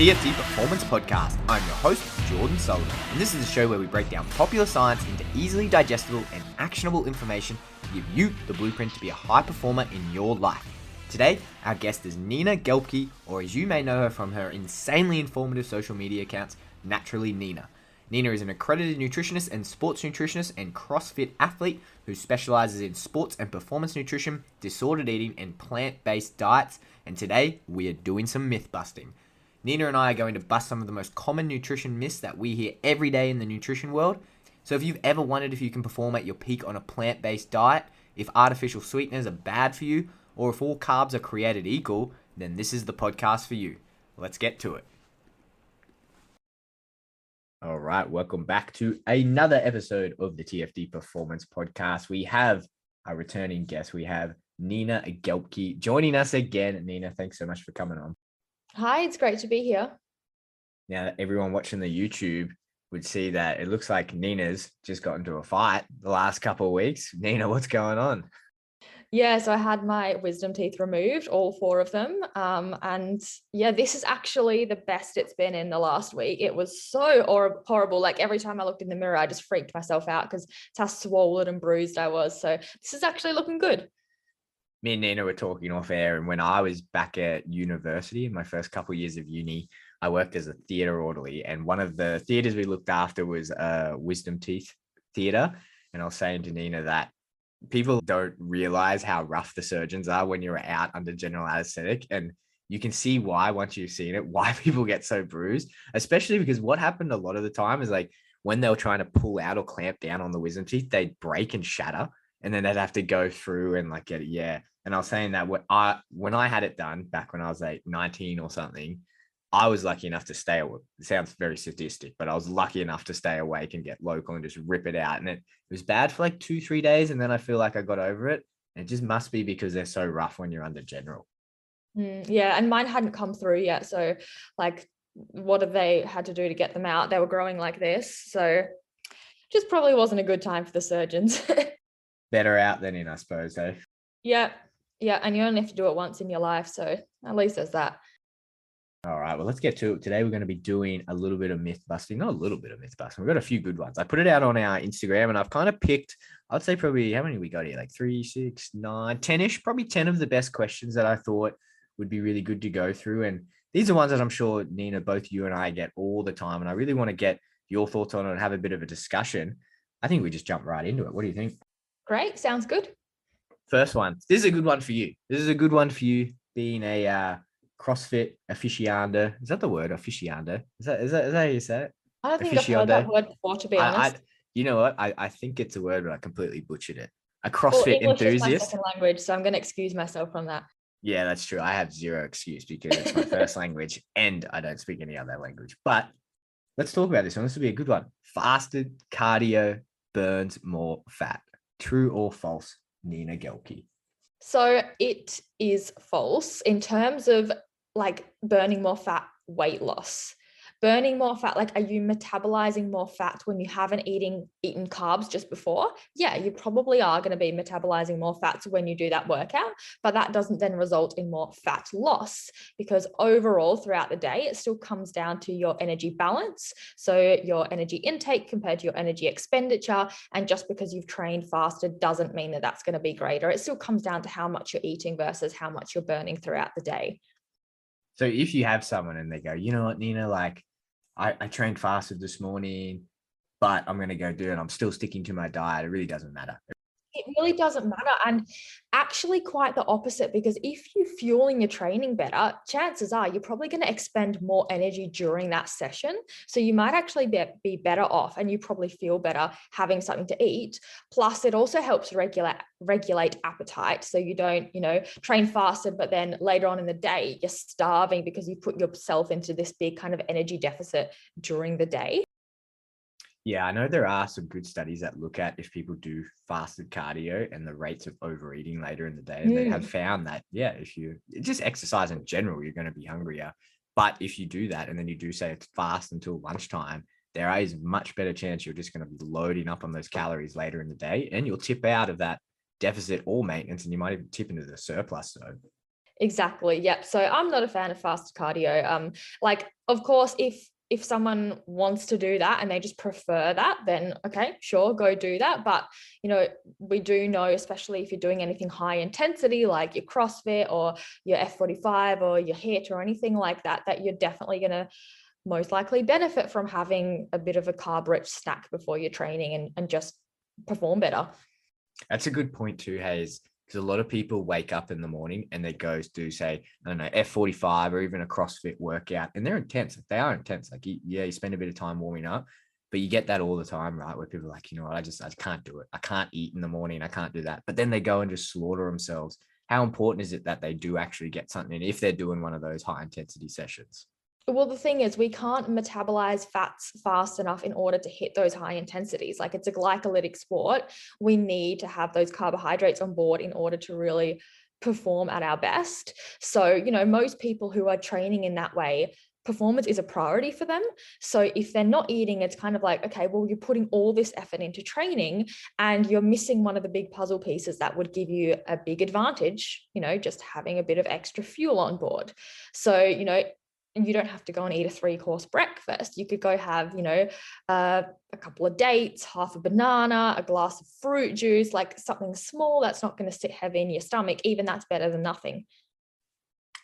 TFT Performance Podcast. I'm your host, Jordan Sullivan, and this is a show where we break down popular science into easily digestible and actionable information to give you the blueprint to be a high performer in your life. Today, our guest is Nina Gelbke, or as you may know her from her insanely informative social media accounts, Naturally Nina. Nina is an accredited nutritionist and sports nutritionist and CrossFit athlete who specializes in sports and performance nutrition, disordered eating, and plant-based diets. And today, we are doing some myth busting. Nina and I are going to bust some of the most common nutrition myths that we hear every day in the nutrition world. So if you've ever wondered if you can perform at your peak on a plant-based diet, if artificial sweeteners are bad for you, or if all carbs are created equal, then this is the podcast for you. Let's get to it. All right, welcome back to another episode of the TFD Performance Podcast. We have a returning guest. We have Nina Gelbke joining us again. Nina, thanks so much for coming on. Hi, it's great to be here. Now, everyone watching the YouTube would see that it looks like Nina's just got into a fight the last couple of weeks. Nina, what's going on? Yeah, so I had my wisdom teeth removed, all 4 of them. And yeah, this is actually the best it's been in the last week. It was so horrible. Like every time I looked in the mirror, I just freaked myself out because it's how swollen and bruised I was. So this is actually looking good. Me and Nina were talking off air, and when I was back at university in my first couple of years of uni, I worked as a theatre orderly, and one of the theatres we looked after was wisdom teeth theatre. And I was saying to Nina that people don't realize how rough the surgeons are when you're out under general anesthetic, and you can see why once you've seen it, why people get so bruised, especially because what happened a lot of the time is like when they were trying to pull out or clamp down on the wisdom teeth, they'd break and shatter, and then they'd have to go through and like get it. Yeah. And I was saying that when I had it done back when I was like 19 or something, I was lucky enough to stay awake. It sounds very sadistic, but I was lucky enough to stay awake and get local and just rip it out. And it was bad for like 2-3 days. And then I feel like I got over it. And it just must be because they're so rough when you're under general. Yeah. And mine hadn't come through yet. So like, what have they had to do to get them out? They were growing like this. So just probably wasn't a good time for the surgeons. Better out than in, I suppose, eh? Yeah. Yeah. And you only have to do it once in your life. So at least there's that. All right, well, let's get to it. Today, we're going to be doing a little bit of myth busting, not a little bit of myth busting. We've got a few good ones. I put it out on our Instagram, and I've kind of picked, I'd say probably, how many we got here? Like 3, 6, 9, 10-ish, probably 10 of the best questions that I thought would be really good to go through. And these are ones that I'm sure, Nina, both you and I get all the time. And I really want to get your thoughts on it and have a bit of a discussion. I think we just jump right into it. What do you think? Great. Sounds good. First one. This is a good one for you. This is a good one for you being a CrossFit aficionado. Is that the word? Aficionado? Is that how you say it? I don't think I've heard that word before, to be honest. You know what? I think it's a word, but I completely butchered it. A CrossFit English enthusiast. is my second language, so I'm going to excuse myself from that. Yeah, that's true. I have zero excuse because it's my first language and I don't speak any other language. But let's talk about this one. This will be a good one. Fasted cardio burns more fat. True or false, Nina Gelbke? So it is false in terms of like burning more fat, weight loss. Burning more fat, like are you metabolizing more fat when you haven't eaten carbs just before? Yeah, you probably are going to be metabolizing more fats when you do that workout, but that doesn't then result in more fat loss because overall throughout the day, it still comes down to your energy balance. So your energy intake compared to your energy expenditure. And just because you've trained faster doesn't mean that that's going to be greater. It still comes down to how much you're eating versus how much you're burning throughout the day. So if you have someone and they go, you know what, Nina, like I trained fasted this morning, but I'm going to go do it. I'm still sticking to my diet. It really doesn't matter. It really doesn't matter. And actually quite the opposite, because if you're fueling your training better, chances are you're probably going to expend more energy during that session. So you might actually be better off and you probably feel better having something to eat. Plus it also helps regulate appetite. So you don't, train fasted, but then later on in the day, you're starving because you put yourself into this big kind of energy deficit during the day. Yeah, I know there are some good studies that look at if people do fasted cardio and the rates of overeating later in the day. And they have found that, yeah, if you just exercise in general, you're going to be hungrier. But if you do that and then you do say it's fast until lunchtime, there is much better chance you're just going to be loading up on those calories later in the day and you'll tip out of that deficit or maintenance and you might even tip into the surplus. So Exactly. Yep. So I'm not a fan of fast cardio. Like, of course, if someone wants to do that and they just prefer that, then okay, sure, go do that. But we do know, especially if you're doing anything high intensity, like your CrossFit or your F45 or your HIIT or anything like that, that you're definitely going to most likely benefit from having a bit of a carb rich snack before your training and just perform better. That's a good point too, Hayes, because a lot of people wake up in the morning and they go do, say, I don't know, F45 or even a CrossFit workout, and they're intense. They are intense. Like, you spend a bit of time warming up, but you get that all the time, right? Where people are like, you know what, I can't do it. I can't eat in the morning. I can't do that. But then they go and just slaughter themselves. How important is it that they do actually get something if they're doing one of those high intensity sessions? Well, the thing is, we can't metabolize fats fast enough in order to hit those high intensities. Like, it's a glycolytic sport. We need to have those carbohydrates on board in order to really perform at our best. So, most people who are training in that way, performance is a priority for them. So if they're not eating, it's kind of like, okay, well, you're putting all this effort into training and you're missing one of the big puzzle pieces that would give you a big advantage, just having a bit of extra fuel on board. So, and you don't have to go and eat a 3-course breakfast. You could go have, a couple of dates, half a banana, a glass of fruit juice, like something small that's not going to sit heavy in your stomach. Even that's better than nothing.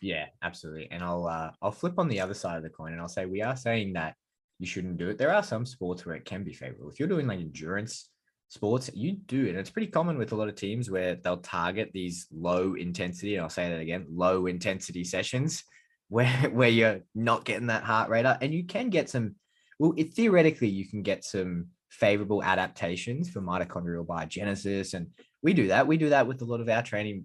Yeah, absolutely. And I'll flip on the other side of the coin and I'll say we are saying that you shouldn't do it. There are some sports where it can be favorable. If you're doing like endurance sports, you do, and it's pretty common with a lot of teams where they'll target these low intensity, and I'll say that again, low intensity sessions where you're not getting that heart rate up, and you can get some, well, theoretically you can get some favorable adaptations for mitochondrial biogenesis, and we do that with a lot of our training.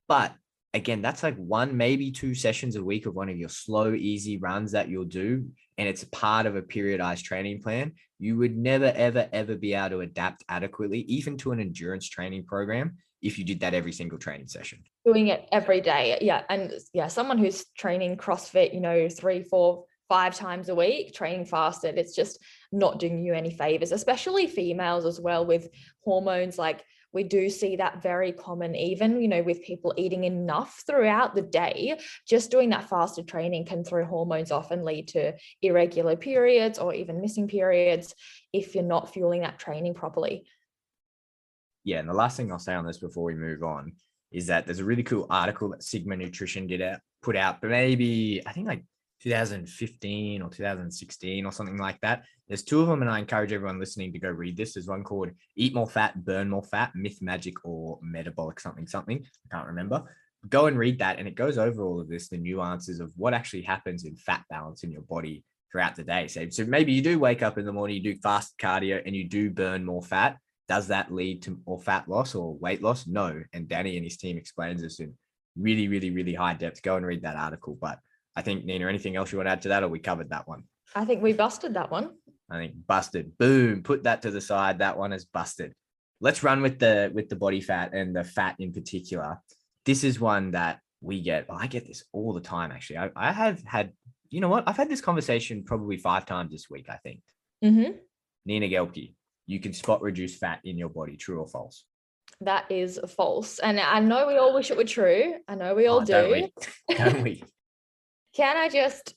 But again, that's like 1, maybe 2 sessions a week of one of your slow, easy runs that you'll do, and it's part of a periodized training plan. You would never, ever, ever be able to adapt adequately, even to an endurance training program, if you did that every single training session. Doing it every day. Yeah. And yeah, someone who's training CrossFit, 3, 4, 5 times a week, training fasted, it's just not doing you any favors, especially females as well with hormones. Like, we do see that very common, even, with people eating enough throughout the day. Just doing that fasted training can throw hormones off and lead to irregular periods or even missing periods if you're not fueling that training properly. Yeah. And the last thing I'll say on this before we move on is that there's a really cool article that Sigma Nutrition put out, but maybe I think like 2015 or 2016 or something like that. There's 2 of them, and I encourage everyone listening to go read this. There's one called Eat More Fat, Burn More Fat, Myth, Magic, or Metabolic something. I can't remember. Go and read that, and it goes over all of this, the nuances of what actually happens in fat balance in your body throughout the day. So maybe you do wake up in the morning, you do fast cardio, and you do burn more fat. Does that lead to more fat loss or weight loss? No. And Danny and his team explains this in really, really, really high depth. Go and read that article. But I think, Nina, anything else you want to add to that, or we covered that one? I think we busted that one. I think busted. Boom. Put that to the side. That one is busted. Let's run with the body fat and the fat in particular. This is one that we get. I get this all the time, actually. I have had, you know what? I've had this conversation probably 5 times this week, I think. Mm-hmm. Nina Gelbke, you can spot reduce fat in your body. True or false? That is false. And I know we all wish it were true. I know we all do. Don't we? Don't we? Can I just,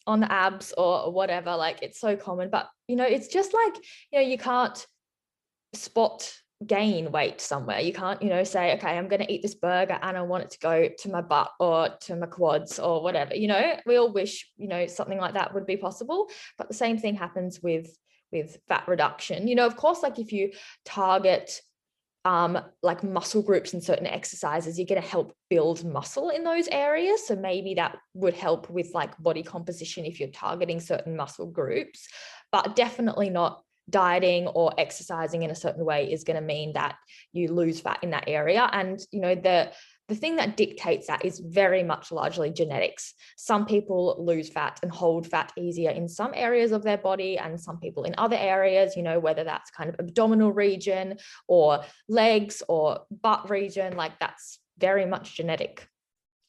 on the abs or whatever, like, it's so common, but, it's just like, you can't spot gain weight somewhere. You can't, say, okay, I'm going to eat this burger and I want it to go to my butt or to my quads or whatever. We all wish, something like that would be possible, but the same thing happens with fat reduction. Of course, like, if you target like muscle groups and certain exercises, you're going to help build muscle in those areas. So maybe that would help with like body composition if you're targeting certain muscle groups, but definitely not dieting or exercising in a certain way is going to mean that you lose fat in that area. And, the thing that dictates that is very much largely genetics. Some people lose fat and hold fat easier in some areas of their body, and some people in other areas, whether that's kind of abdominal region or legs or butt region, like, that's very much genetic.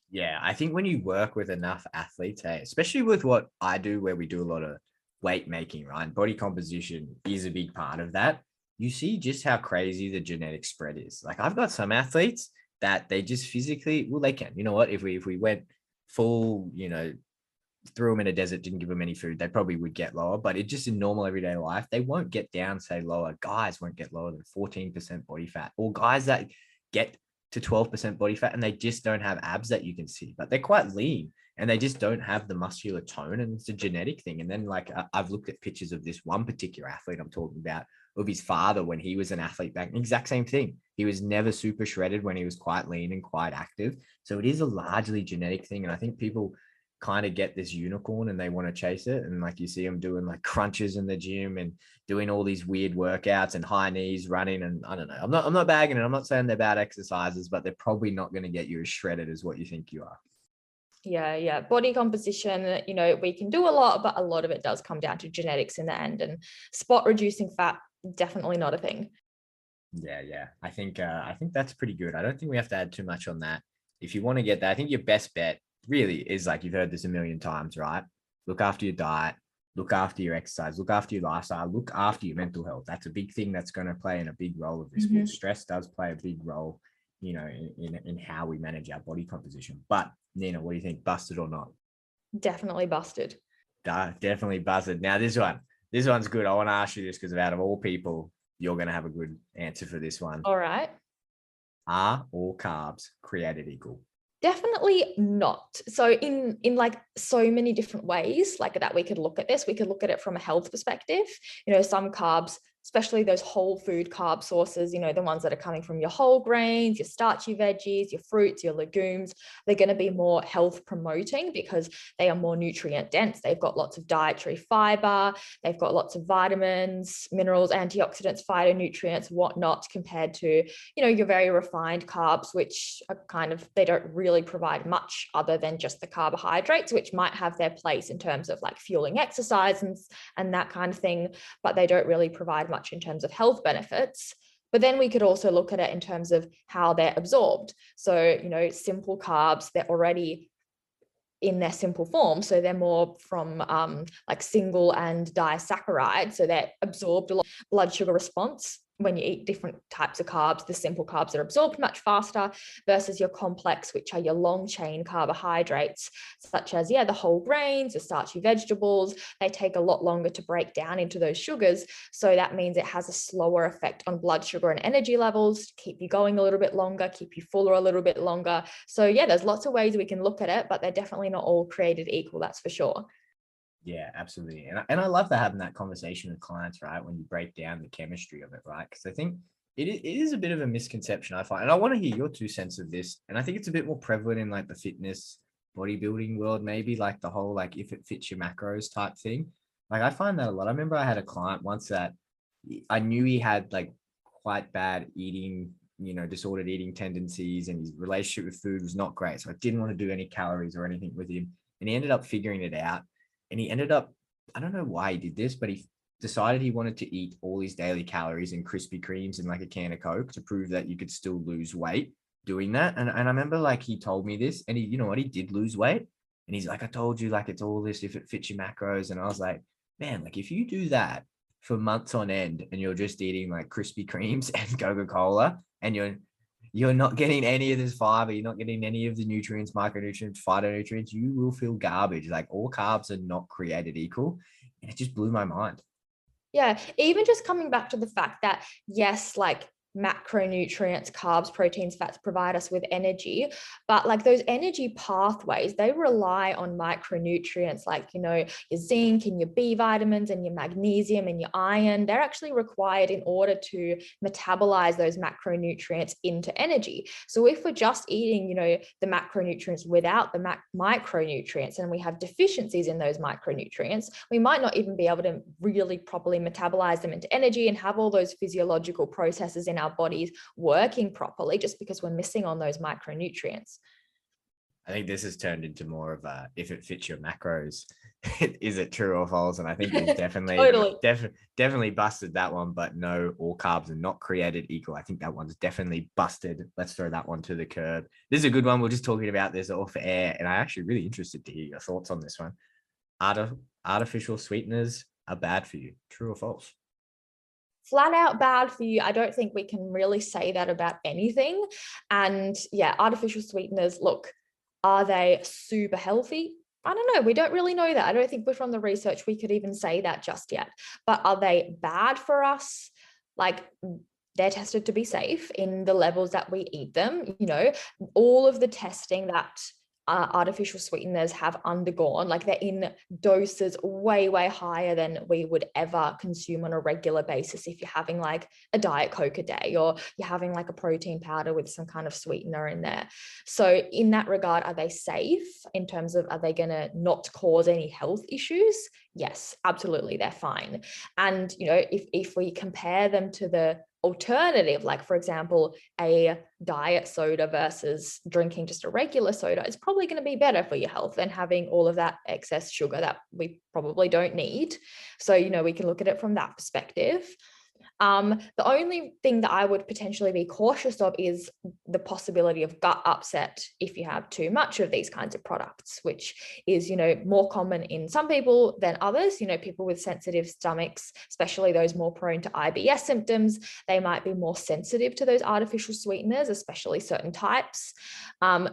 Yeah, I think when you work with enough athletes, especially with what I do, where we do a lot of weight making, right? Body composition is a big part of that. You see just how crazy the genetic spread is. Like, I've got some athletes, that they just physically, well, they can. You know what? If we went full, threw them in a desert, didn't give them any food, they probably would get lower. But it just in normal everyday life, they won't get down, say lower. Guys won't get lower than 14% body fat, or guys that get to 12% body fat and they just don't have abs that you can see, but they're quite lean and they just don't have the muscular tone, and it's a genetic thing. And then like I've looked at pictures of this one particular athlete I'm talking about, of his father when he was an athlete back, exact same thing. He was never super shredded when he was quite lean and quite active. So it is a largely genetic thing. And I think people kind of get this unicorn and they want to chase it. And like you see them doing like crunches in the gym and doing all these weird workouts and high knees running. And I don't know, I'm not bagging it. I'm not saying they're bad exercises, but they're probably not going to get you as shredded as what you think you are. Yeah. Body composition, we can do a lot, but a lot of it does come down to genetics in the end, and spot reducing fat, definitely not a thing. Yeah. I think that's pretty good. I don't think we have to add too much on that. If you want to get that, I think your best bet really is, like, you've heard this a million times, right? Look after your diet, look after your exercise, look after your lifestyle, look after your mental health. That's a big thing that's going to play in a big role of this. Mm-hmm. Stress does play a big role, in how we manage our body composition. But Nina, what do you think? Busted or not? Definitely busted. Definitely busted. Now this one's good. I want to ask you this because out of all people, you're going to have a good answer for this one. All right. Are all carbs created equal? Definitely not. So in like so many different ways like that, we could look at this. We could look at it from a health perspective. Some carbs, especially those whole food carb sources, the ones that are coming from your whole grains, your starchy veggies, your fruits, your legumes, they're going to be more health promoting because they are more nutrient dense. They've got lots of dietary fiber, they've got lots of vitamins, minerals, antioxidants, phytonutrients, whatnot, compared to, your very refined carbs, which are they don't really provide much other than just the carbohydrates, which might have their place in terms of like fueling exercise and that kind of thing, but they don't really provide much in terms of health benefits. But then we could also look at it in terms of how they're absorbed. So, simple carbs, they're already in their simple form. So they're more from like single and disaccharide. So they're absorbed a lot. Blood sugar response, when you eat different types of carbs, the simple carbs are absorbed much faster versus your complex, which are your long chain carbohydrates, such as, the whole grains, the starchy vegetables. They take a lot longer to break down into those sugars. So that means it has a slower effect on blood sugar and energy levels, keep you going a little bit longer, keep you fuller a little bit longer. So there's lots of ways we can look at it, but they're definitely not all created equal, that's for sure. Yeah, absolutely. And I love having that conversation with clients, right? When you break down the chemistry of it, right? Because I think it is a bit of a misconception, I find. And I want to hear your 2 cents of this. And I think it's a bit more prevalent in like the fitness bodybuilding world, maybe like the whole, like if it fits your macros type thing. Like I find that a lot. I remember I had a client once that I knew he had like quite bad eating, disordered eating tendencies, and his relationship with food was not great. So I didn't want to do any calories or anything with him. And he ended up figuring it out. And he ended up, I don't know why he did this, but he decided he wanted to eat all his daily calories and Krispy Kremes and like a can of Coke to prove that you could still lose weight doing that. And I remember like he told me this, and he, he did lose weight. And he's like, I told you, like, it's all this if it fits your macros. And I was like, man, like if you do that for months on end and you're just eating like Krispy Kremes and Coca-Cola and you're not getting any of this fiber, you're not getting any of the nutrients, micronutrients, phytonutrients, you will feel garbage. Like all carbs are not created equal. And it just blew my mind. Yeah, even just coming back to the fact that, yes, like macronutrients, carbs, proteins, fats provide us with energy, but like those energy pathways, they rely on micronutrients like, your zinc and your B vitamins and your magnesium and your iron. They're actually required in order to metabolize those macronutrients into energy. So if we're just eating, the macronutrients without the micronutrients, and we have deficiencies in those micronutrients, we might not even be able to really properly metabolize them into energy and have all those physiological processes in our bodies working properly, just because we're missing on those micronutrients. I think this has turned into more of a, if it fits your macros, is it true or false? And I think we've definitely, definitely busted that one, but no, all carbs are not created equal. I think that one's definitely busted. Let's throw that one to the curb. This is a good one. We're just talking about this off air, and I'm actually really interested to hear your thoughts on this one. Artificial sweeteners are bad for you. True or false? flat out bad for you. I don't think we can really say that about anything. And yeah, artificial sweeteners, look, are they super healthy? I don't know. We don't really know that. I don't think from the research we could even say that just yet. But are they bad for us? Like, they're tested to be safe in the levels that we eat them. You know, all of the testing that artificial sweeteners have undergone, like they're in doses way higher than we would ever consume on a regular basis if you're having like a Diet Coke a day, or you're having like a protein powder with some kind of sweetener in there. So in that regard, are they safe in terms of, are they going to not cause any health issues? Yes, absolutely, they're fine. And you know, if we compare them to the alternative, like for example, a diet soda versus drinking just a regular soda, it's probably going to be better for your health than having all of that excess sugar that we probably don't need. So, you know, we can look at it from that perspective. The only thing that I would potentially be cautious of is the possibility of gut upset if you have too much of these kinds of products, which is, you know, more common in some people than others. You know, people with sensitive stomachs, especially those more prone to IBS symptoms, they might be more sensitive to those artificial sweeteners, especially certain types.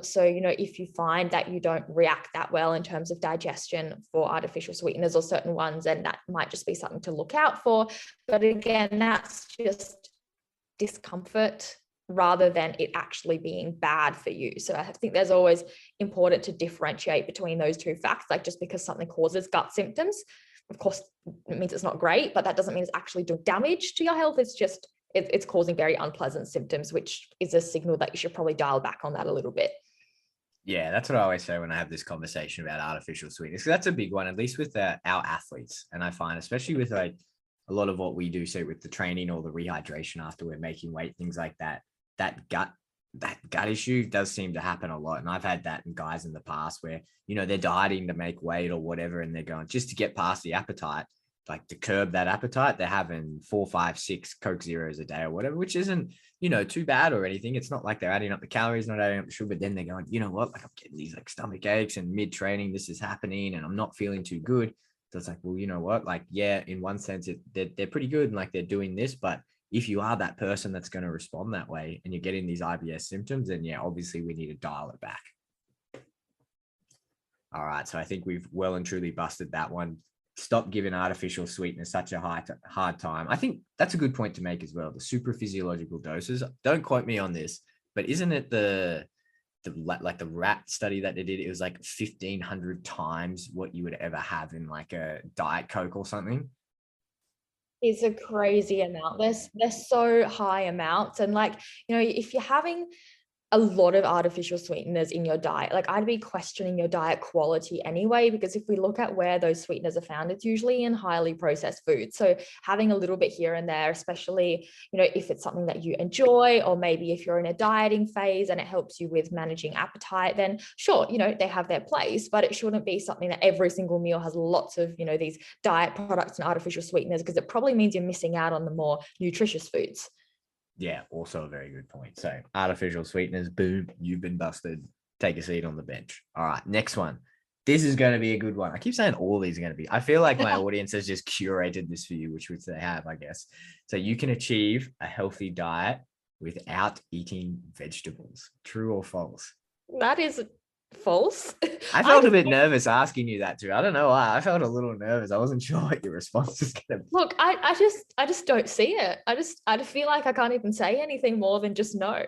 So, you know, if you find that you don't react that well in terms of digestion for artificial sweeteners or certain ones, then that might just be something to look out for. But again, that's just discomfort rather than it actually being bad for you. So I think there's always important to differentiate between those two facts. Like, just because something causes gut symptoms, of course, it means it's not great, but that doesn't mean it's actually doing damage to your health. It's just, it's causing very unpleasant symptoms, which is a signal that you should probably dial back on that a little bit. Yeah, that's what I always say when I have this conversation about artificial sweetness. That's a big one, at least with our athletes. And I find, especially with like a lot of what we do, say with the training or the rehydration after we're making weight, things like that, that gut issue does seem to happen a lot. And I've had that in guys in the past where, you know, they're dieting to make weight or whatever, and they're going just to get past the appetite, like to curb that appetite, they're having 4, 5, 6 Coke Zeros a day or whatever, which isn't, you know, too bad or anything. It's not like they're adding up the calories, not adding up the sugar, but then they're going, you know what, like I'm getting these like stomach aches and mid training, this is happening and I'm not feeling too good. So it's like, well, you know what, like, yeah, in one sense, they're pretty good and like they're doing this, but if you are that person that's going to respond that way and you're getting these IBS symptoms, then yeah, obviously we need to dial it back. All right. So I think we've well and truly busted that one. Stop giving artificial sweetness such a hard time. I think that's a good point to make as well. The super physiological doses. Don't quote me on this, but isn't it the rat study that they did? It was like 1,500 times what you would ever have in like a Diet Coke or something. Is a crazy amount. They're so high amounts. And like, you know, if you're having a lot of artificial sweeteners in your diet, like I'd be questioning your diet quality anyway, because if we look at where those sweeteners are found, it's usually in highly processed foods. So having a little bit here and there, especially, you know, if it's something that you enjoy, or maybe if you're in a dieting phase and it helps you with managing appetite, then sure, you know, they have their place, but it shouldn't be something that every single meal has lots of, you know, these diet products and artificial sweeteners, because it probably means you're missing out on the more nutritious foods. Yeah, also a very good point. So artificial sweeteners, boom, you've been busted. Take a seat on the bench. All right, next one. This is going to be a good one. I keep saying all these are going to be. I feel like my audience has just curated this for you, which they have, I guess. So you can achieve a healthy diet without eating vegetables. True or false? That is false. I felt a bit nervous asking you that too. I don't know why. I felt a little nervous. I wasn't sure what your response was going to be. Look, I just don't see it. I feel like I can't even say anything more than just no.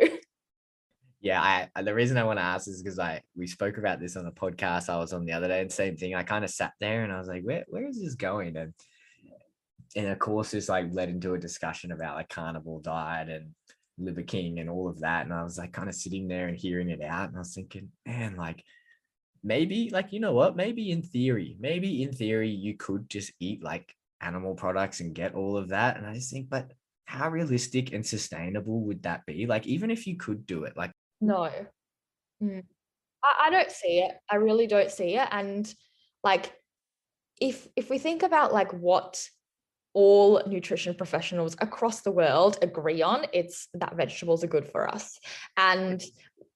Yeah, the reason I want to ask is because we spoke about this on a podcast I was on the other day, and same thing. I kind of sat there and I was like, where is this going? And of course, this like led into a discussion about like carnivore diet and Liver King and all of that. And I was like kind of sitting there and hearing it out, and I was thinking, man, like maybe, like, you know what? Maybe in theory, you could just eat like animal products and get all of that. And I just think, but how realistic and sustainable would that be? Like, even if you could do it, like, No. Mm. I don't see it. I really don't see it. And like, if we think about like what all nutrition professionals across the world agree on, it's that vegetables are good for us. And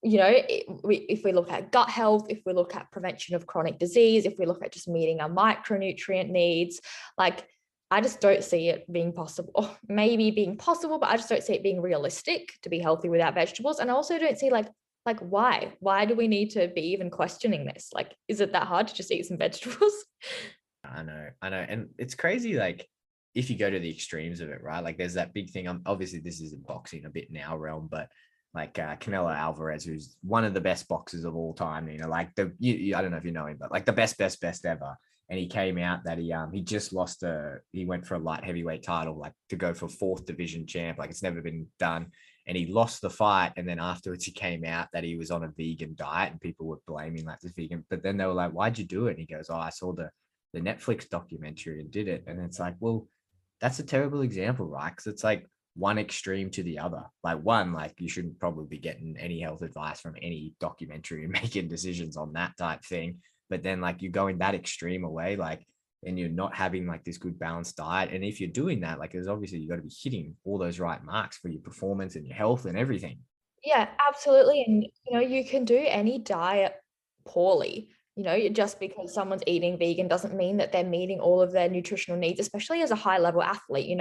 you know, if we look at gut health, if we look at prevention of chronic disease, if we look at just meeting our micronutrient needs, like I just don't see it being possible, or maybe being possible, but I just don't see it being realistic to be healthy without vegetables. And I also don't see like why do we need to be even questioning this? Like, is it that hard to just eat some vegetables? I know. And it's crazy, like, if you go to the extremes of it, right? Like, there's that big thing. Obviously, this is in boxing a bit in our realm, but like Canelo Alvarez, who's one of the best boxers of all time, like I don't know if you know him, but like the best ever. And he came out that he just lost he went for a light heavyweight title, like to go for fourth division champ. Like, it's never been done. And he lost the fight. And then afterwards he came out that he was on a vegan diet and people were blaming like this vegan. But then they were like, why'd you do it? And he goes, oh, I saw the Netflix documentary and did it. And it's like, well, that's a terrible example, right? Because it's like one extreme to the other. Like, one, like, you shouldn't probably be getting any health advice from any documentary and making decisions on that type thing. But then like, you're going that extreme away, like, and you're not having like this good balanced diet. And if you're doing that, like, there's obviously, you got to be hitting all those right marks for your performance and your health and everything. Yeah, absolutely. And you can do any diet poorly. Just because someone's eating vegan doesn't mean that they're meeting all of their nutritional needs, especially as a high level athlete.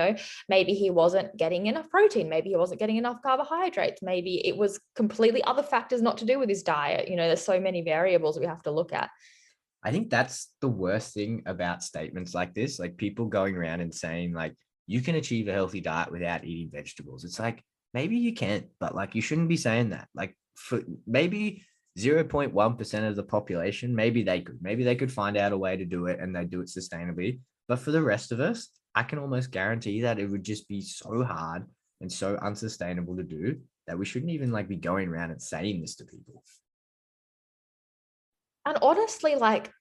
Maybe he wasn't getting enough protein, maybe he wasn't getting enough carbohydrates, maybe it was completely other factors not to do with his diet. There's so many variables we have to look at. I think that's the worst thing about statements like this, like people going around and saying like, you can achieve a healthy diet without eating vegetables. It's like, maybe you can, but like, you shouldn't be saying that. Like, for maybe 0.1% of the population, maybe they could find out a way to do it and they do it sustainably. But for the rest of us, I can almost guarantee that it would just be so hard and so unsustainable to do that we shouldn't even like be going around and saying this to people. And honestly, like,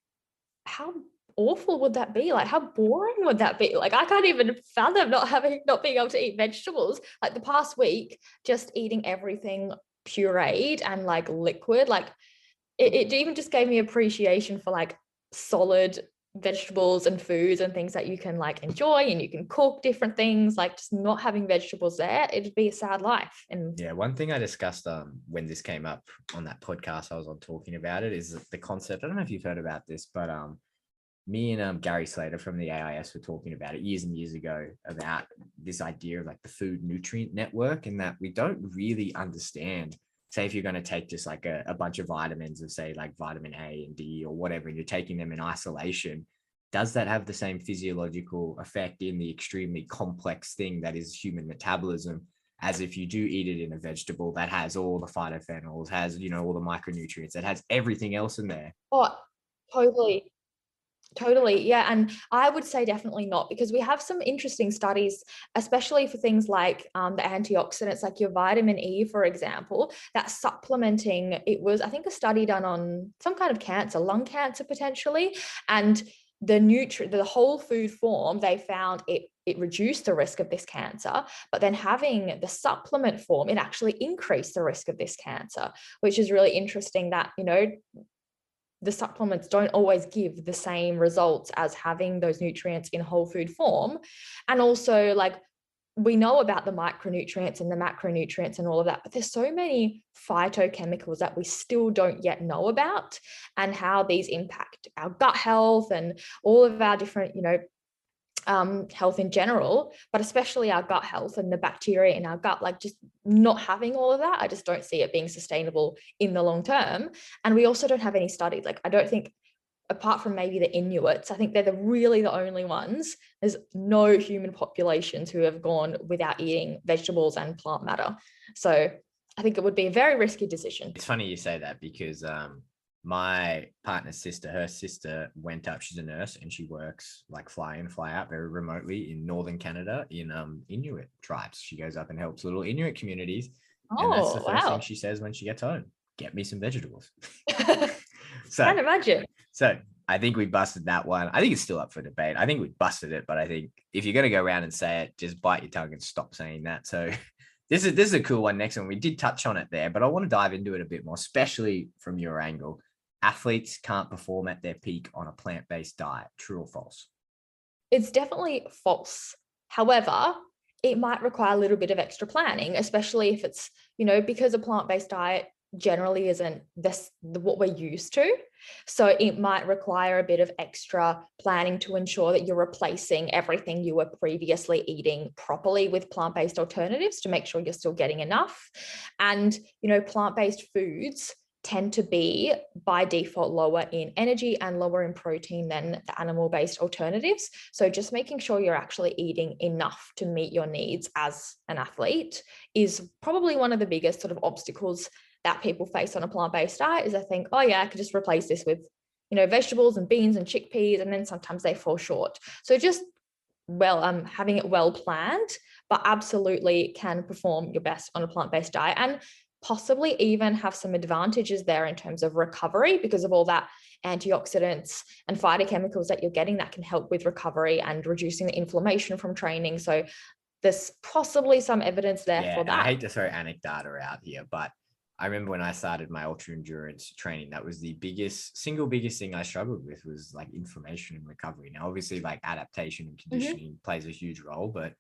how awful would that be? Like, how boring would that be? Like, I can't even fathom not being able to eat vegetables. Like, the past week, just eating everything pureed and like liquid, like it even just gave me appreciation for like solid vegetables and foods and things that you can like enjoy, and you can cook different things. Like, just not having vegetables there, it'd be a sad life. And yeah, one thing I discussed when this came up on that podcast I was on talking about it is the concept. I don't know if you've heard about this, but me and Gary Slater from the AIS were talking about it years and years ago about this idea of like the food nutrient network, and that we don't really understand. Say if you're going to take just like a bunch of vitamins of say like vitamin A and D or whatever, and you're taking them in isolation, does that have the same physiological effect in the extremely complex thing that is human metabolism as if you do eat it in a vegetable that has all the phytophenols, has, all the micronutrients, that has everything else in there? oh, totally. Totally. Yeah. And I would say definitely not, because we have some interesting studies, especially for things like the antioxidants, like your vitamin E, for example, that supplementing, it was, I think, a study done on some kind of cancer, lung cancer potentially. And the whole food form, they found it reduced the risk of this cancer, but then having the supplement form, it actually increased the risk of this cancer, which is really interesting that, the supplements don't always give the same results as having those nutrients in whole food form. And also, like, we know about the micronutrients and the macronutrients and all of that, but there's so many phytochemicals that we still don't yet know about, and how these impact our gut health and all of our different, health in general, but especially our gut health and the bacteria in our gut. Like, just not having all of that, I just don't see it being sustainable in the long term. And we also don't have any studies. Like, I don't think, apart from maybe the Inuits, I think they're really the only ones. There's no human populations who have gone without eating vegetables and plant matter. So I think it would be a very risky decision. It's funny you say that because my partner's sister, her sister went up, she's a nurse and she works like fly in, fly out very remotely in northern Canada in Inuit tribes. She goes up and helps little Inuit communities. And that's the Oh, first thing wow. she says when she gets home: get me some vegetables. So, Can't imagine. so I think we busted that one. I think it's still up for debate. I think we busted it, but I think if you're going to go around and say it, just bite your tongue and stop saying that. So this is a cool one. Next one, we did touch on it there, but I want to dive into it a bit more, especially from your angle. Athletes can't perform at their peak on a plant-based diet. True or false? It's definitely false. However, it might require a little bit of extra planning, especially if it's, because a plant-based diet, generally isn't what we're used to. So it might require a bit of extra planning to ensure that you're replacing everything you were previously eating properly with plant-based alternatives to make sure you're still getting enough. And, plant-based foods tend to be by default lower in energy and lower in protein than the animal-based alternatives. So just making sure you're actually eating enough to meet your needs as an athlete is probably one of the biggest sort of obstacles that people face on a plant-based diet. Is I think, oh yeah, I could just replace this with, vegetables and beans and chickpeas, and then sometimes they fall short. So just having it well planned, but absolutely can perform your best on a plant-based diet, and possibly even have some advantages there in terms of recovery because of all that antioxidants and phytochemicals that you're getting that can help with recovery and reducing the inflammation from training. So there's possibly some evidence there for that. I hate to throw anecdata out here, but I remember when I started my ultra endurance training, that was the single biggest thing I struggled with was like inflammation and recovery. Now, obviously, like adaptation and conditioning plays a huge role, but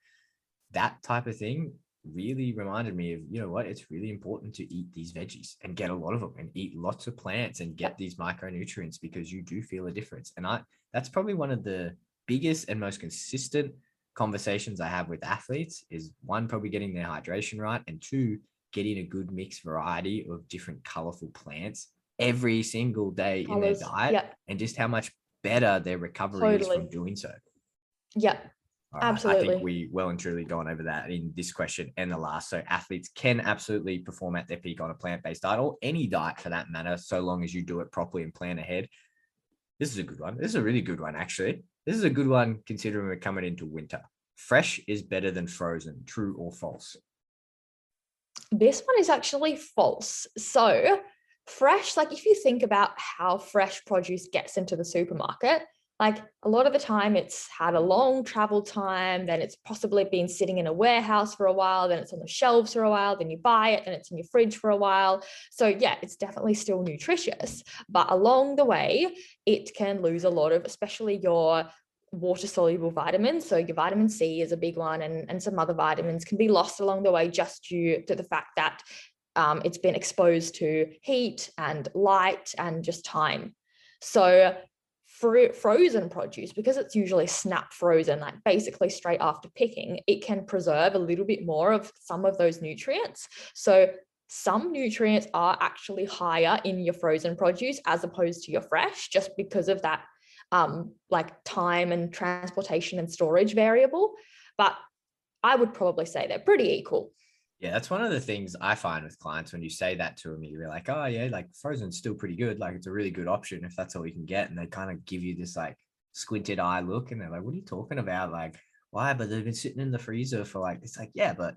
that type of thing really reminded me of, it's really important to eat these veggies and get a lot of them and eat lots of plants and get these micronutrients because you do feel a difference. And that's probably one of the biggest and most consistent conversations I have with athletes is one, probably getting their hydration right, and two, getting a good mixed variety of different colorful plants every single day in their diet, and just how much better their recovery is from doing so. Yeah. All right. Absolutely. I think we well and truly gone over that in this question and the last. So athletes can absolutely perform at their peak on a plant-based diet or any diet for that matter, so long as you do it properly and plan ahead. This is a good one. This is a really good one, actually. This is a good one considering we're coming into winter. Fresh is better than frozen. True or false? This one is actually false. So fresh, like if you think about how fresh produce gets into the supermarket, like a lot of the time it's had a long travel time, then it's possibly been sitting in a warehouse for a while, then it's on the shelves for a while, then you buy it, then it's in your fridge for a while. So yeah, it's definitely still nutritious, but along the way, it can lose a lot of, especially your water soluble vitamins. So your vitamin C is a big one, and some other vitamins can be lost along the way just due to the fact that it's been exposed to heat and light and just time. So frozen produce, because it's usually snap frozen, like basically straight after picking, it can preserve a little bit more of some of those nutrients. So some nutrients are actually higher in your frozen produce as opposed to your fresh, just because of that like time and transportation and storage variable. But I would probably say they're pretty equal. Yeah, that's one of the things I find with clients when you say that to them, you're like, oh yeah, like frozen's still pretty good. Like it's a really good option if that's all you can get. And they kind of give you this like squinted eye look and they're like, what are you talking about? Like, why? But they've been sitting in the freezer for like, it's like, yeah, but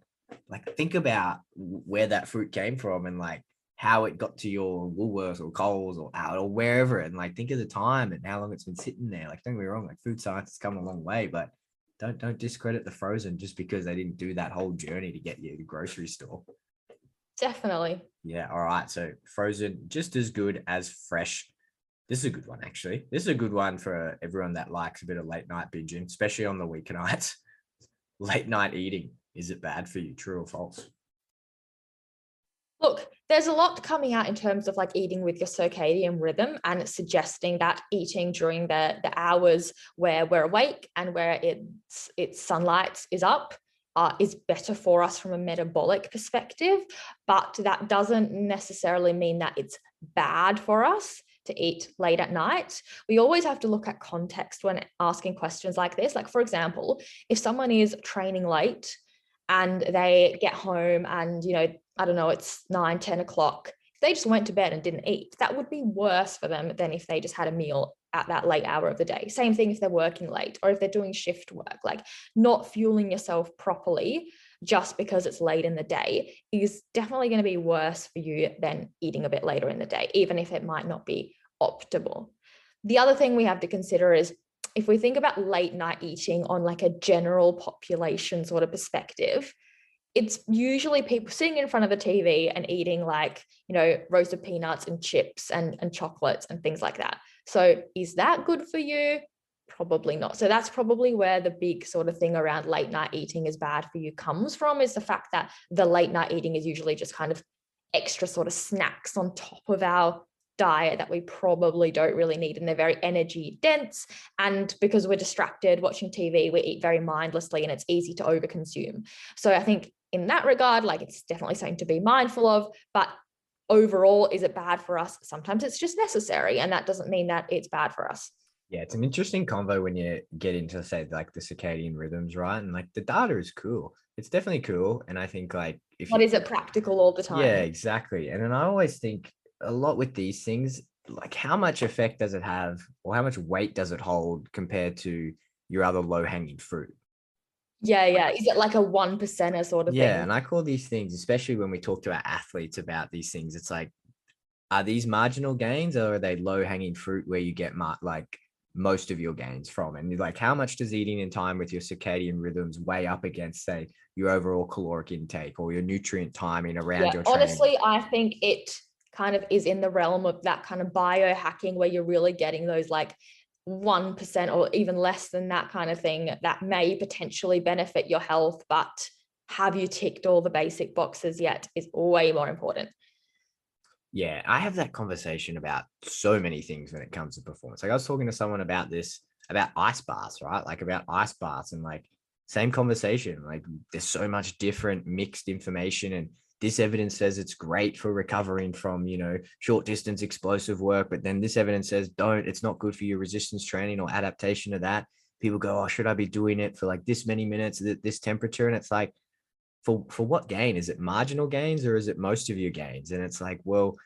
like think about where that fruit came from and like how it got to your Woolworths or Coles or out or wherever. And like think of the time and how long it's been sitting there. Like don't get me wrong, like food science has come a long way, but don't discredit the frozen just because they didn't do that whole journey to get you to the grocery store. Definitely. Yeah. All right. So frozen, just as good as fresh. This is a good one, actually. This is a good one for everyone that likes a bit of late night binging, especially on the weeknights. Late night eating. Is it bad for you? True or false? Look, there's a lot coming out in terms of like eating with your circadian rhythm, and it's suggesting that eating during the hours where we're awake and where it's sunlight is up is better for us from a metabolic perspective. But that doesn't necessarily mean that it's bad for us to eat late at night. We always have to look at context when asking questions like this. Like, for example, if someone is training late and they get home and, I don't know, it's 9-10 o'clock. If they just went to bed and didn't eat, that would be worse for them than if they just had a meal at that late hour of the day. Same thing if they're working late or if they're doing shift work. Like not fueling yourself properly just because it's late in the day is definitely going to be worse for you than eating a bit later in the day, even if it might not be optimal. The other thing we have to consider is if we think about late night eating on like a general population sort of perspective, it's usually people sitting in front of the TV and eating like, roasted peanuts and chips and chocolates and things like that. So is that good for you? Probably not. So that's probably where the big sort of thing around late night eating is bad for you comes from, is the fact that the late night eating is usually just kind of extra sort of snacks on top of our diet that we probably don't really need, and they're very energy dense, and because we're distracted watching TV, we eat very mindlessly and it's easy to overconsume. So I think in that regard, like, it's definitely something to be mindful of, but overall, is it bad for us? Sometimes it's just necessary, and that doesn't mean that it's bad for us. Yeah, it's an interesting convo when you get into, say, like the circadian rhythms, right? And like the data is cool. It's definitely cool. And I think like if But you, is it practical all the yeah, time? exactly. And then I always think a lot with these things, like how much effect does it have or how much weight does it hold compared to your other low hanging fruit? Yeah, yeah. Is it like a one percenter sort of Yeah. thing? And I call these things, especially when we talk to our athletes about these things, it's like, are these marginal gains or are they low hanging fruit where you get like most of your gains from? And like, how much does eating in time with your circadian rhythms weigh up against, say, your overall caloric intake or your nutrient timing around Yeah, your training? honestly, I think it kind of is in the realm of that kind of biohacking where you're really getting those like 1% or even less than that kind of thing that may potentially benefit your health, but have you ticked all the basic boxes yet is way more important. Yeah, I have that conversation about so many things when it comes to performance. Like I was talking to someone about this, about ice baths, right? Like about ice baths and like same conversation. Like there's so much different mixed information and this evidence says it's great for recovering from, short distance explosive work, but then this evidence says don't, it's not good for your resistance training or adaptation to that. People go, oh, should I be doing it for like this many minutes at this temperature? And it's like, for what gain? Is it marginal gains or is it most of your gains? And it's like, well,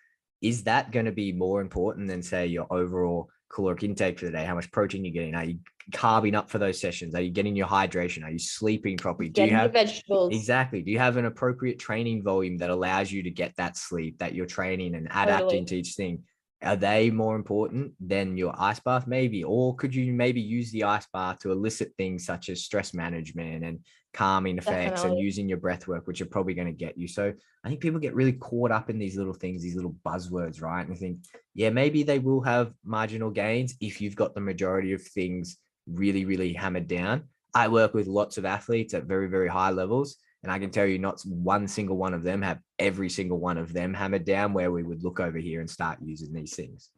is that going to be more important than say your overall caloric intake for the day? How much protein you're getting? Are you carbing up for those sessions? Are you getting your hydration? Are you sleeping properly? Do you Getting your have vegetables. exactly? Do you have an appropriate training volume that allows you to get that sleep that you're training and adapting Totally. to each thing? Are they more important than your ice bath? Maybe, or could you maybe use the ice bath to elicit things such as stress management and calming effects and Definitely. using your breath work, which are probably going to get you. So I think people get really caught up in these little things, these little buzzwords, right? And I think, yeah, maybe they will have marginal gains if you've got the majority of things really, really hammered down. I work with lots of athletes at very, very high levels. And I can tell you, not one single one of them have every single one of them hammered down where we would look over here and start using these things.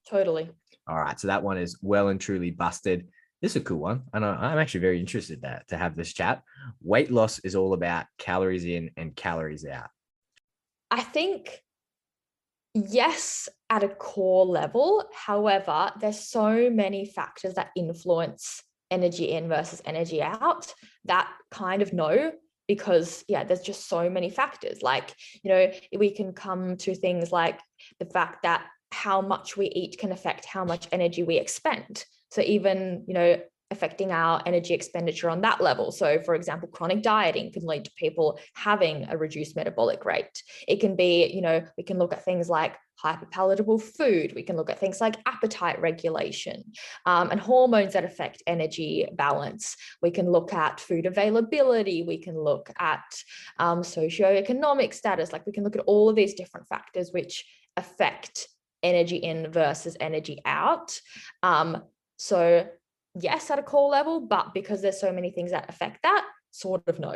Totally. All right. So that one is well and truly busted. This is a cool one. And I'm actually very interested to have this chat. Weight loss is all about calories in and calories out. I think yes, at a core level. However, there's so many factors that influence energy in versus energy out that kind of no, because yeah, there's just so many factors. Like, we can come to things like the fact that how much we eat can affect how much energy we expend. So even, affecting our energy expenditure on that level. So for example, chronic dieting can lead to people having a reduced metabolic rate. It can be, we can look at things like hyperpalatable food. We can look at things like appetite regulation, and hormones that affect energy balance. We can look at food availability. We can look at socioeconomic status. Like we can look at all of these different factors which affect energy in versus energy out. So yes, at a core level, but because there's so many things that affect that, sort of no.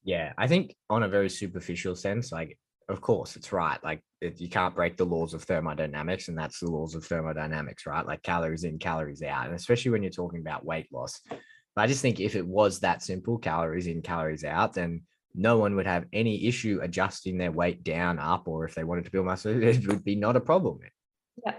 Yeah, I think on a very superficial sense, like, of course, it's right. Like, you can't break the laws of thermodynamics, and that's the laws of thermodynamics, right? Like, calories in, calories out. And especially when you're talking about weight loss. But I just think if it was that simple, calories in, calories out, then no one would have any issue adjusting their weight down, up, or if they wanted to build muscle, it would be not a problem. Yeah,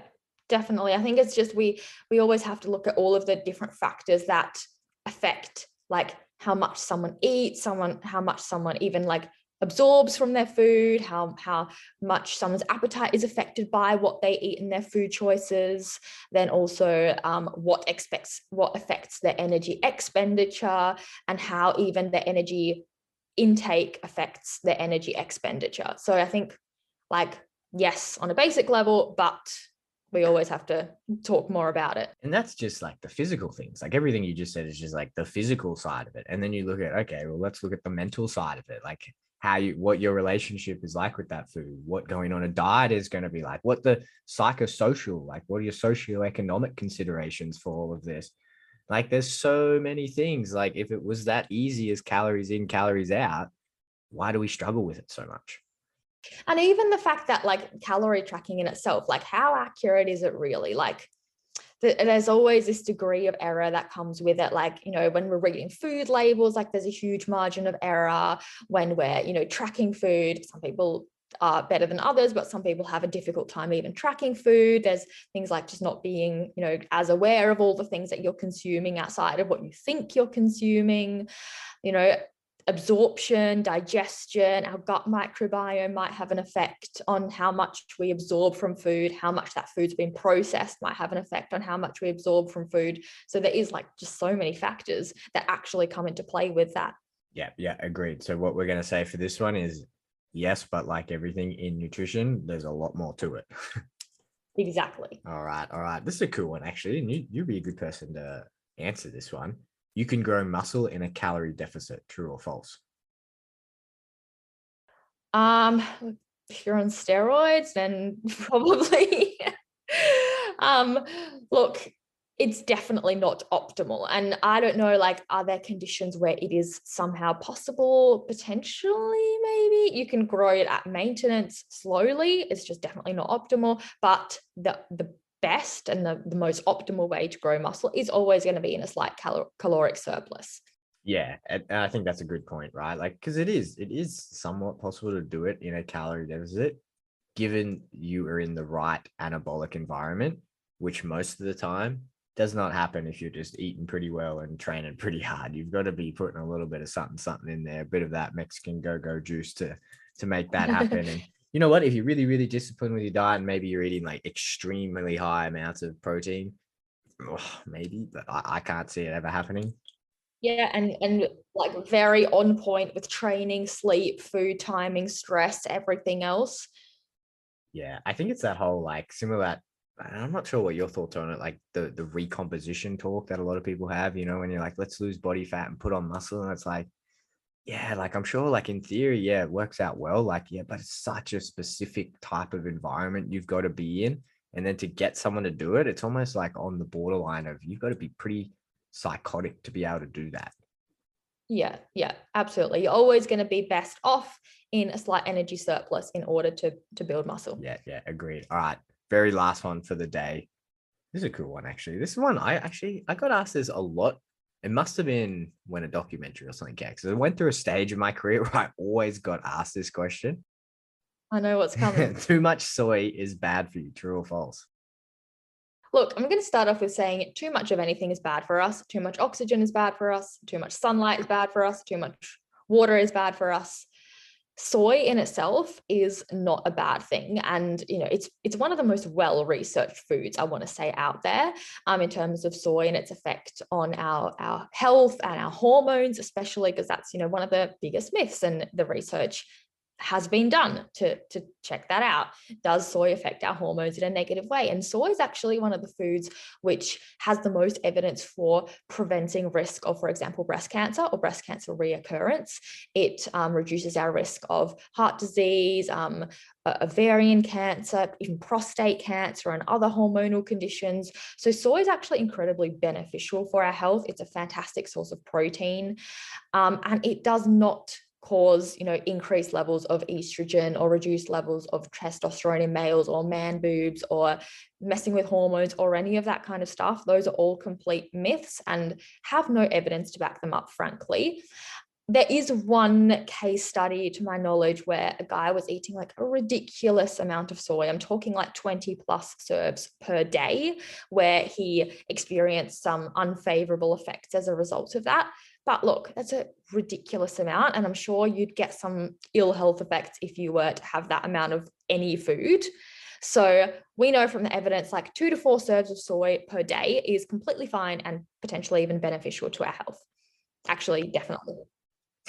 definitely. I think it's just we always have to look at all of the different factors that affect like how much someone eats, how much someone even like absorbs from their food, how much someone's appetite is affected by what they eat in their food choices, then also what affects their energy expenditure, and how even their energy intake affects their energy expenditure. So I think like yes, on a basic level, but we always have to talk more about it. And that's just like the physical things. Like everything you just said is just like the physical side of it. And then you look at, okay, well, let's look at the mental side of it. Like what your relationship is like with that food, what going on a diet is going to be like, what the psychosocial, like what are your socioeconomic considerations for all of this? Like there's so many things. Like if it was that easy as calories in, calories out, why do we struggle with it so much? And even the fact that like calorie tracking in itself, like how accurate is it really? Like there's always this degree of error that comes with it. Like, when we're reading food labels, like there's a huge margin of error when we're, tracking food. Some people are better than others, but some people have a difficult time even tracking food. There's things like just not being, as aware of all the things that you're consuming outside of what you think you're consuming. Absorption, digestion, our gut microbiome might have an effect on how much we absorb from food. How much that food's been processed might have an effect on how much we absorb from food. So there is like just so many factors that actually come into play with that. Yeah, agreed. So what we're going to say for this one is yes, but like everything in nutrition, there's a lot more to it. Exactly. All right. This is a cool one, actually. And you'd be a good person to answer this one. You can grow muscle in a calorie deficit, true or false? If you're on steroids, then probably. um, Look, it's definitely not optimal. And I don't know, like, are there conditions where it is somehow possible? Potentially, maybe you can grow it at maintenance slowly. It's just definitely not optimal. But the best and the most optimal way to grow muscle is always going to be in a slight caloric surplus. Yeah, and I think that's a good point, right? Like, because it is somewhat possible to do it in a calorie deficit, given you are in the right anabolic environment, which most of the time does not happen if you're just eating pretty well and training pretty hard. You've got to be putting a little bit of something in there, a bit of that Mexican go-go juice to make that happen. And you know what? If you're really, really disciplined with your diet and maybe you're eating like extremely high amounts of protein, maybe, but I can't see it ever happening. Yeah, and like very on point with training, sleep, food timing, stress, everything else. Yeah, I think it's that whole like similar that I'm not sure what your thoughts are on it, like the recomposition talk that a lot of people have, when you're like, let's lose body fat and put on muscle. And it's like, yeah, like I'm sure like in theory, yeah, it works out well. Like, yeah, but it's such a specific type of environment you've got to be in. And then to get someone to do it, it's almost like on the borderline of you've got to be pretty psychotic to be able to do that. Yeah, absolutely. You're always going to be best off in a slight energy surplus in order to build muscle. Yeah, agreed. All right. Very last one for the day. This is a cool one, actually. This one, I got asked this a lot. It must have been when a documentary or something came, because I went through a stage of my career where I always got asked this question. I know what's coming. Too much soy is bad for you, true or false? Look, I'm going to start off with saying too much of anything is bad for us. Too much oxygen is bad for us. Too much sunlight is bad for us. Too much water is bad for us. Soy in itself is not a bad thing, and it's one of the most well-researched foods, I want to say, out there, in terms of soy and its effect on our health and our hormones, especially because that's one of the biggest myths, and the research has been done to check that out. Does soy affect our hormones in a negative way? And soy is actually one of the foods which has the most evidence for preventing risk of, for example, breast cancer or breast cancer reoccurrence. It reduces our risk of heart disease, ovarian cancer, even prostate cancer, and other hormonal conditions. So soy is actually incredibly beneficial for our health. It's a fantastic source of protein, and it does not cause increased levels of estrogen or reduced levels of testosterone in males or man boobs or messing with hormones or any of that kind of stuff. Those are all complete myths and have no evidence to back them up, frankly. There is one case study, to my knowledge, where a guy was eating like a ridiculous amount of soy. I'm talking like 20 plus serves per day, where he experienced some unfavorable effects as a result of that. But look, that's a ridiculous amount. And I'm sure you'd get some ill health effects if you were to have that amount of any food. So we know from the evidence, like 2 to 4 serves of soy per day is completely fine and potentially even beneficial to our health. Actually, definitely.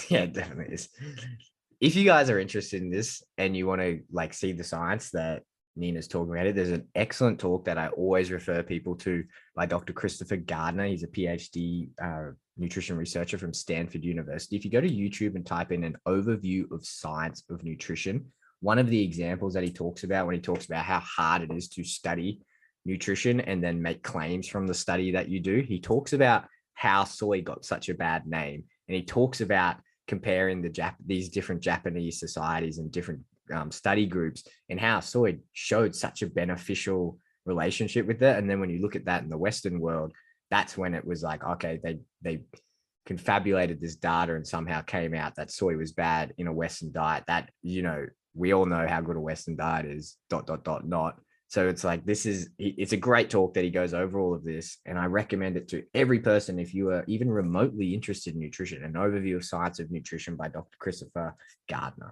Yeah, it definitely is. If you guys are interested in this and you want to like see the science that Nina's talking about, there's an excellent talk that I always refer people to by Dr. Christopher Gardner. He's a PhD nutrition researcher from Stanford University. If you go to YouTube and type in an overview of science of nutrition, one of the examples that he talks about when he talks about how hard it is to study nutrition and then make claims from the study that you do, he talks about how soy got such a bad name. And he talks about comparing these different Japanese societies and different study groups and how soy showed such a beneficial relationship with it. And then when you look at that in the Western world, that's when it was like, okay, they confabulated this data and somehow came out that soy was bad in a Western diet. That, we all know how good a Western diet is, ... So it's like, it's a great talk that he goes over all of this. And I recommend it to every person. If you are even remotely interested in nutrition, an overview of science of nutrition by Dr. Christopher Gardner.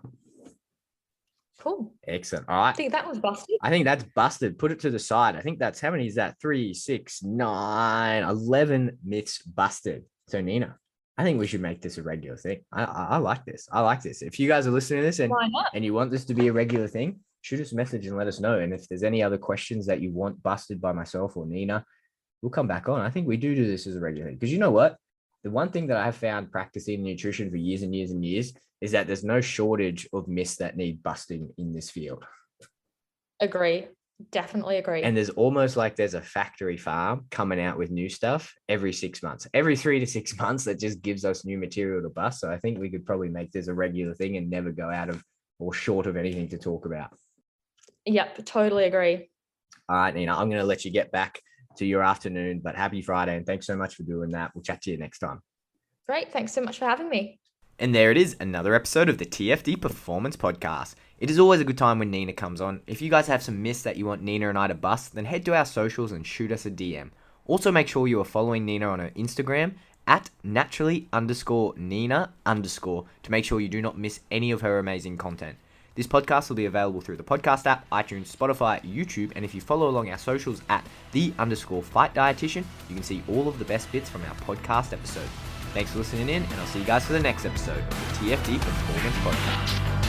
Cool. Excellent. All right. I think that was busted. I think that's busted. Put it to the side. I think that's, how many is that? 3, 6, 9, 11 myths busted. So Nina, I think we should make this a regular thing. I like this. I like this. If you guys are listening to this and you want this to be a regular thing, shoot us a message and let us know. And if there's any other questions that you want busted by myself or Nina, we'll come back on. I think we do this as a regular thing. Because you know what? The one thing that I have found practicing nutrition for years and years and years is that there's no shortage of myths that need busting in this field. Agree. Definitely agree. And there's almost like there's a factory farm coming out with new stuff every 6 months, every 3 to 6 months, that just gives us new material to bust. So I think we could probably make this a regular thing and never go out of or short of anything to talk about. Yep, totally agree. All right, Nina, I'm going to let you get back to your afternoon, but happy Friday. And thanks so much for doing that. We'll chat to you next time. Great. Thanks so much for having me. And there it is, another episode of the TFD Performance Podcast. It is always a good time when Nina comes on. If you guys have some myths that you want Nina and I to bust, then head to our socials and shoot us a DM. Also, make sure you are following Nina on her Instagram at naturally_Nina_ to make sure you do not miss any of her amazing content. This podcast will be available through the podcast app, iTunes, Spotify, YouTube, and if you follow along our socials at _Fight Dietitian, you can see all of the best bits from our podcast episode. Thanks for listening in, and I'll see you guys for the next episode of the TFD Performance Podcast.